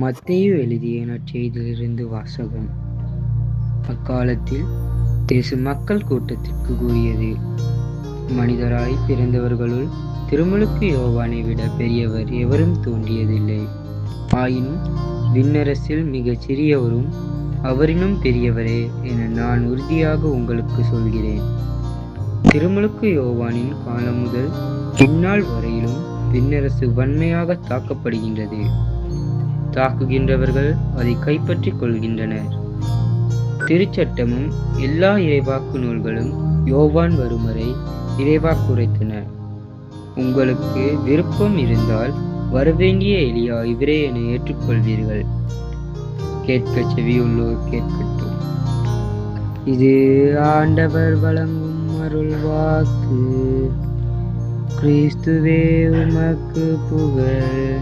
மத்தேயு எழுதிய நற்செய்தியிலிருந்து வாசகம். அக்காலத்தில் இயேசு மக்கள் கூட்டத்திற்கு கூறியது: மனிதராய் பிறந்தவர்களுள் திருமுழுக்கு யோவானை விட பெரியவர் எவரும் தோன்றியதில்லை. ஆயினும் விண்ணரசில் மிகச் சிறியவரும் அவரினும் பெரியவரே என நான் உறுதியாக உங்களுக்கு சொல்கிறேன். திருமுழுக்கு யோவானின் காலம் முதல் இந்நாள் வரையிலும் விண்ணரசு வன்மையாக தாக்கப்படுகின்றது. தாக்குகின்றவர்கள் அதை கைப்பற்றிக் கொள்கின்றனர். திருச்சட்டமும் எல்லா இறைவாக்கு நூல்களும் யோவான் வரும் வரை இறைவாக்குரைத்தன. உங்களுக்கு விருப்பம் இருந்தால் வரவேண்டிய எலியா இவரே என ஏற்றுக்கொள்வீர்கள். கேட்க செவியுள்ளோர் கேட்கட்டும். இது ஆண்டவர் வழங்கும் அருள் வாக்கு. கிறிஸ்துவே உமக்கு புகழ்.